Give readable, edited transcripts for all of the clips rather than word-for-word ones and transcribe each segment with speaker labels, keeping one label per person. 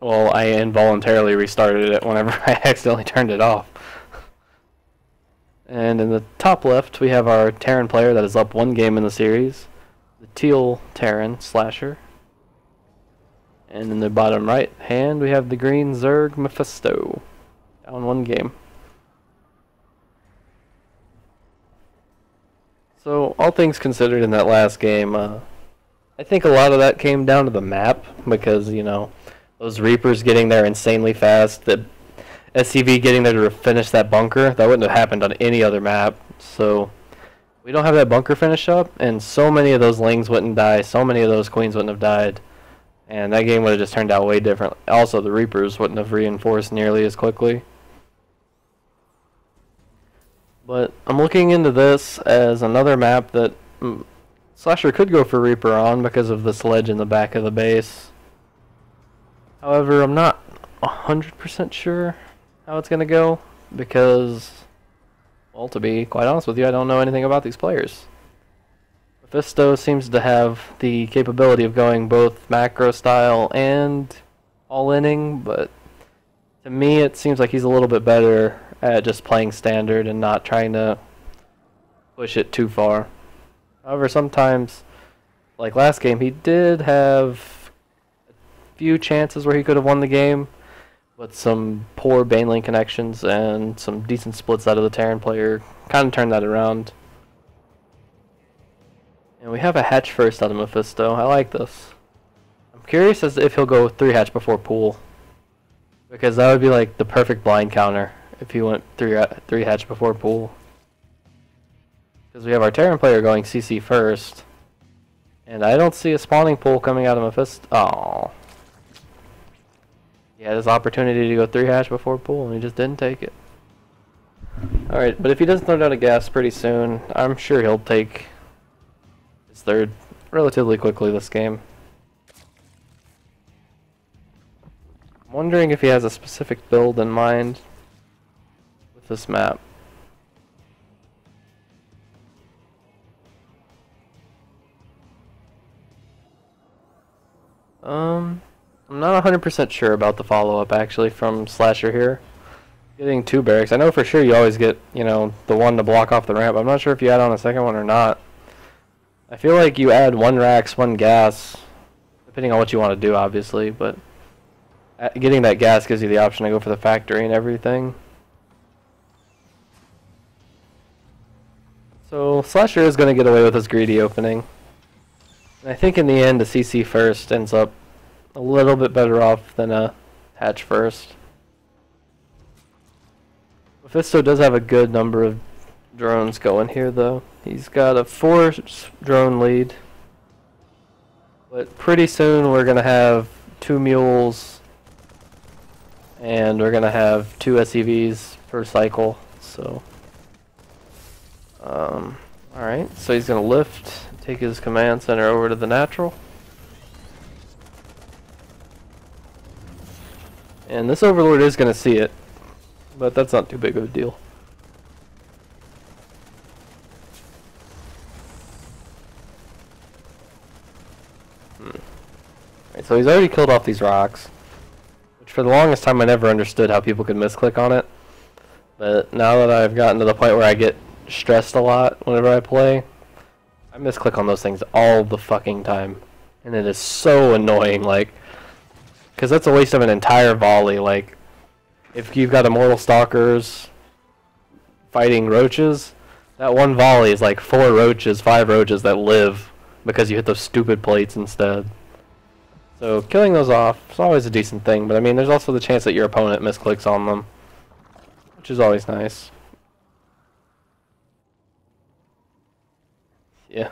Speaker 1: Well, I involuntarily restarted it whenever I accidentally turned it off. And in the top left, we have our Terran player that is up 1 game in the series. The teal Terran Slasher. And in the bottom right hand, we have the green Zerg Mephisto. Down 1 game. So, all things considered in that last game, I think a lot of that came down to the map. Because, you know, those Reapers getting there insanely fast. The SCV getting there to finish that bunker. That wouldn't have happened on any other map. So, we don't have that bunker finish up. And so many of those Lings wouldn't die. So many of those Queens wouldn't have died. And that game would have just turned out way different. Also, the Reapers wouldn't have reinforced nearly as quickly. But I'm looking into this as another map that Slasher could go for Reaper on because of this ledge in the back of the base. However, I'm not 100% sure how it's going to go because, well, to be quite honest with you, I don't know anything about these players. Mephisto seems to have the capability of going both macro style and all-inning, but to me it seems like he's a little bit better at just playing standard and not trying to push it too far. However, sometimes, like last game, he did have a few chances where he could have won the game, but some poor Bane lane connections and some decent splits out of the Terran player kind of turned that around. And we have a hatch first out of Mephisto. I like this. I'm curious as if he'll go 3 hatch before pool. Because that would be like the perfect blind counter if he went 3 hatch before pool. Because we have our Terran player going CC first. And I don't see a spawning pool coming out of Mephisto. Aww. He had his opportunity to go 3 hatch before pool and he just didn't take it. Alright, but if he doesn't throw down a gas pretty soon, I'm sure he'll take his 3rd relatively quickly this game. I'm wondering if he has a specific build in mind with this map. I'm not 100% sure about the follow-up actually from Slasher here. Getting 2 barracks. I know for sure you always get, you know, the one to block off the ramp. I'm not sure if you add on a second one or not. I feel like you add 1 Rax, 1 gas, depending on what you want to do obviously, but getting that gas gives you the option to go for the factory and everything. So Slasher is going to get away with his greedy opening. And I think in the end a CC first ends up a little bit better off than a hatch first. Mephisto does have a good number of drones going here though. He's got a 4 drone lead. But pretty soon we're going to have 2 mules and we're going to have 2 SCVs per cycle. So alright, so he's going to lift, take his command center over to the natural. And this Overlord is going to see it, but that's not too big of a deal. Right, so he's already killed off these rocks, which for the longest time I never understood how people could misclick on it. But now that I've gotten to the point where I get stressed a lot whenever I play, I misclick on those things all the fucking time. And it is so annoying, like, because that's a waste of an entire volley. Like, if you've got Immortal Stalkers fighting roaches, that one volley is like 4 roaches, 5 roaches that live because you hit those stupid plates instead. So killing those off is always a decent thing, but I mean there's also the chance that your opponent misclicks on them, which is always nice. Yeah.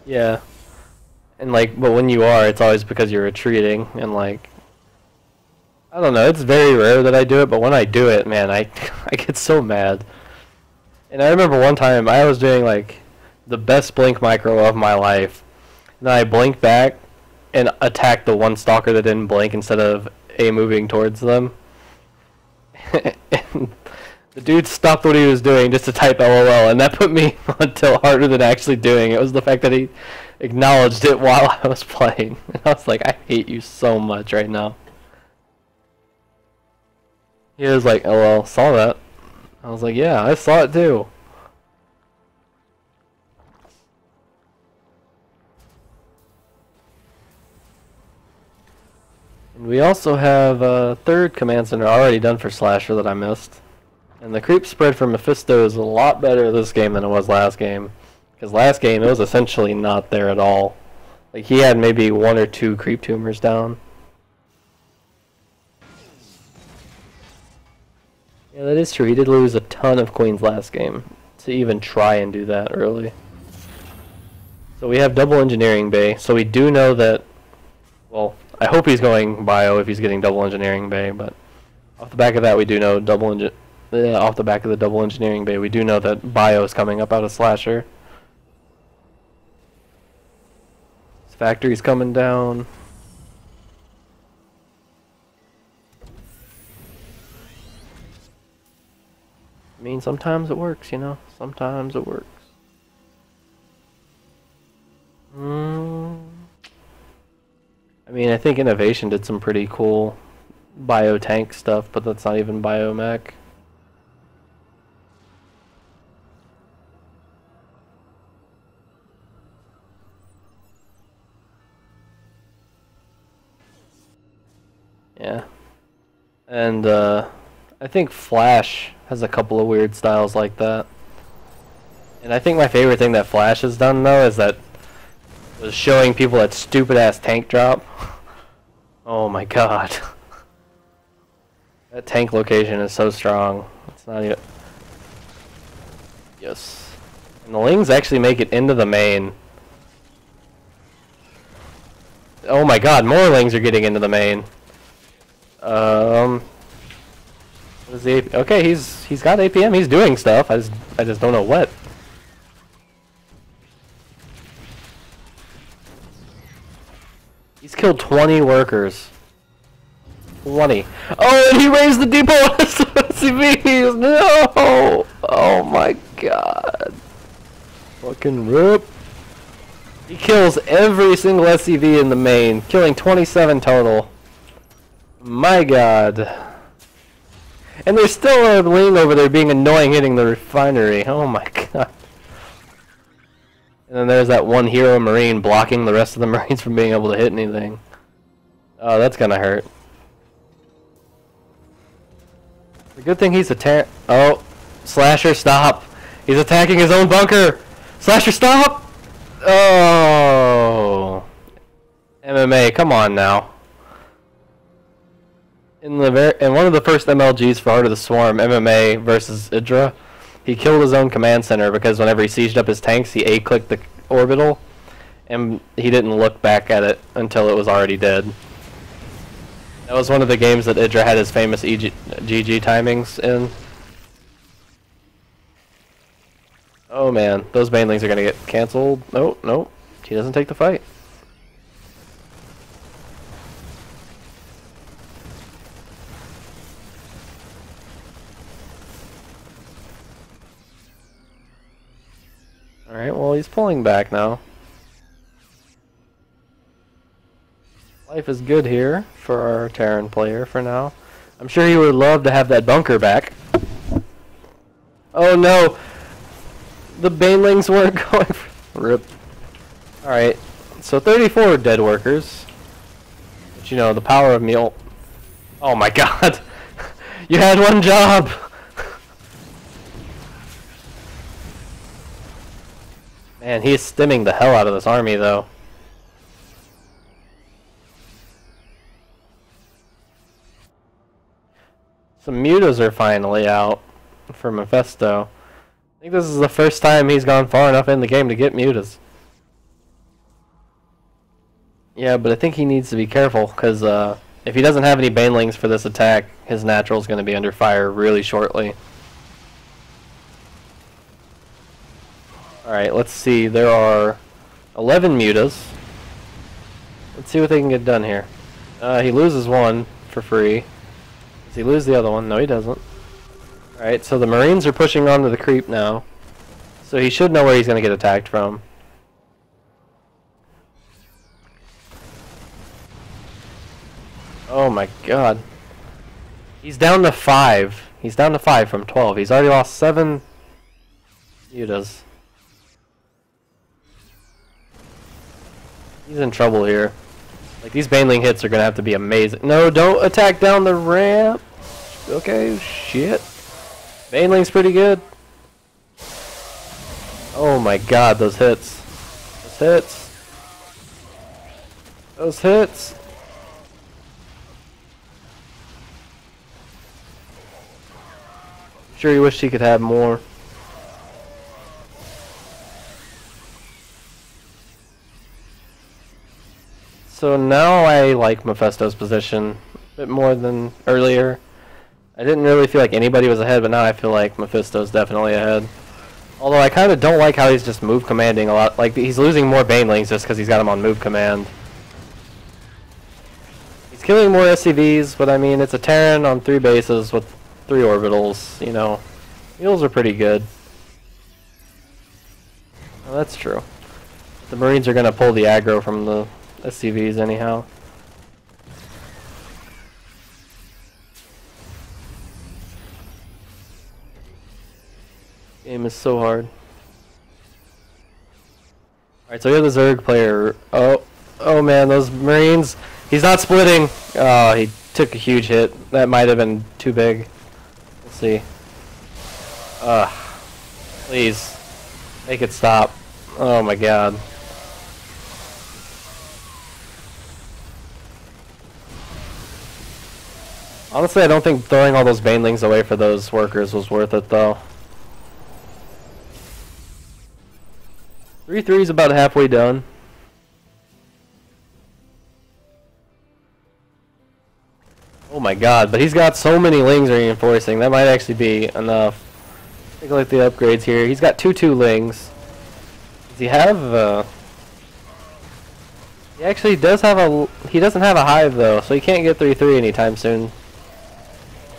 Speaker 1: Yeah. And like, but when you are, it's always because you're retreating, and like, I don't know, it's very rare that I do it, but when I do it, man, I get so mad. And I remember one time I was doing like the best blink micro of my life, and then I blinked back and attacked the one stalker that didn't blink instead of moving towards them. And the dude stopped what he was doing just to type LOL, and that put me on tilt harder than actually doing it. It was the fact that he acknowledged it while I was playing. And I was like, I hate you so much right now. He was like, oh well, saw that. I was like, yeah, I saw it too. And we also have a third command center already done for Slasher that I missed. And the creep spread for Mephisto is a lot better this game than it was last game. Because last game, it was essentially not there at all. Like, he had maybe 1 or 2 creep tumors down. Yeah, that is true. He did lose a ton of queens last game to even try and do that early. So we have double engineering bay. So we do know that, well, I hope he's going bio if he's getting double engineering bay, but off the back of that we do know off the back of the double engineering bay we do know that bio is coming up out of Slasher. His factory's coming down. I mean, sometimes it works, you know? Sometimes it works. I mean, I think Innovation did some pretty cool bio-tank stuff, but that's not even biomech. Yeah. And, I think Flash has a couple of weird styles like that. And I think my favorite thing that Flash has done, though, is that was showing people that stupid-ass tank drop. Oh my god. That tank location is so strong. It's not even... Yes. And the Lings actually make it into the main. Oh my god, more Lings are getting into the main. What is the AP? Okay, he's got APM, he's doing stuff. I just don't know what. He's killed 20 workers. 20. Oh, and he raised the depot on his SCVs! No! Oh my god. Fucking rip. He kills every single SCV in the main, killing 27 total. My god. And there's still a Ling over there being annoying hitting the refinery. Oh my god. And then there's that one hero Marine blocking the rest of the Marines from being able to hit anything. Oh, that's gonna hurt. The good thing he's oh, Slasher, stop! He's attacking his own bunker! Slasher, stop! Oh, MMA, come on now. In one of the first MLGs for Heart of the Swarm, MMA versus Idra, he killed his own command center because whenever he sieged up his tanks, he A-clicked the orbital, and he didn't look back at it until it was already dead. That was one of the games that Idra had his famous GG timings in. Oh man, those banelings are gonna get cancelled. No, no, he doesn't take the fight. Alright, well he's pulling back now. Life is good here for our Terran player for now. I'm sure he would love to have that bunker back. Oh no! The banelings weren't going for... Rip. Alright, so 34 dead workers. But you know, the power of meal... Oh my god! You had one job! Man, he's stimming the hell out of this army though. Some mutas are finally out for Mephisto. I think this is the first time he's gone far enough in the game to get mutas. Yeah, but I think he needs to be careful, because if he doesn't have any banelings for this attack, his natural is going to be under fire really shortly. Alright, let's see. There are 11 mutas. Let's see what they can get done here. He loses one for free. Does he lose the other one? No, he doesn't. Alright, so the Marines are pushing onto the creep now. So he should know where he's going to get attacked from. Oh my god. He's down to 5. He's down to 5 from 12. He's already lost 7 mutas. He's in trouble here. Like, these Baneling hits are gonna have to be amazing. No, don't attack down the ramp. Okay, shit. Baneling's pretty good. Oh my god, those hits. Those hits. Those hits. Sure, you wish he could have more. So now I like Mephisto's position a bit more than earlier. I didn't really feel like anybody was ahead, but now I feel like Mephisto's definitely ahead. Although I kind of don't like how he's just move commanding a lot. Like, he's losing more Banelings just because he's got him on move command. He's killing more SCVs, but I mean, it's a Terran on 3 bases with 3 orbitals, you know. Mules are pretty good. Well, that's true. The Marines are going to pull the aggro from the SCVs anyhow. Game is so hard. Alright, so we have the Zerg player. Oh man, those Marines. He's not splitting. Oh, he took a huge hit. That might have been too big. We'll see. Please. Make it stop. Oh my god. Honestly, I don't think throwing all those Banelings away for those workers was worth it, though. 3-3 is about halfway done. Oh my god, but he's got so many Lings reinforcing. That might actually be enough. Take a look at the upgrades here. He's got 2/2 Lings. Does he have, he actually does have a... He doesn't have a Hive, though, so he can't get 3-3 anytime soon.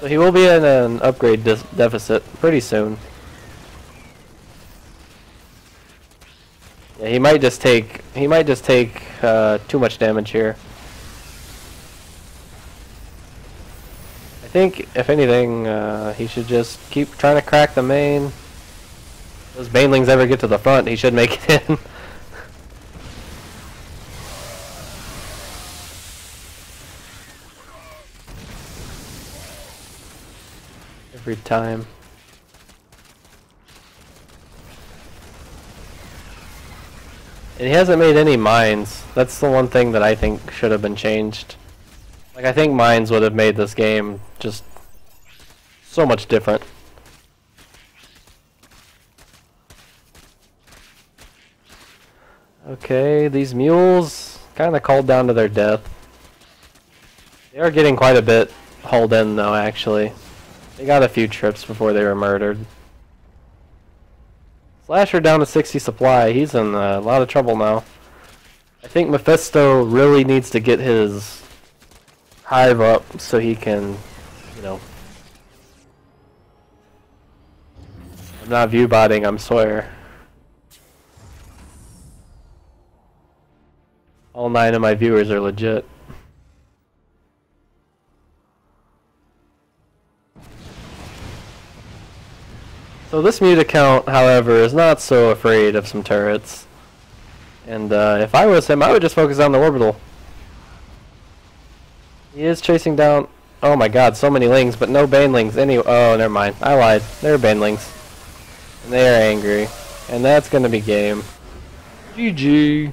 Speaker 1: So he will be in an upgrade deficit pretty soon. Yeah, he might just take too much damage here. I think if anything, he should just keep trying to crack the main. If those Banelings ever get to the front, he should make it in. Every time. And he hasn't made any mines. That's the one thing that I think should have been changed. Like, I think mines would have made this game just so much different. Okay, these mules kind of called down to their death. They are getting quite a bit hauled in though, actually. They got a few trips before they were murdered. Slasher down to 60 supply. He's in a lot of trouble now. I think Mephisto really needs to get his Hive up so he can, you know... I'm not view botting, I swear. All 9 of my viewers are legit. So this mute account, however, is not so afraid of some turrets. And if I was him, I would just focus on the orbital. He is chasing down... Oh my god, so many Lings, but no Banelings. Oh, never mind. I lied. They're Banelings. And they are angry. And that's gonna be game. GG.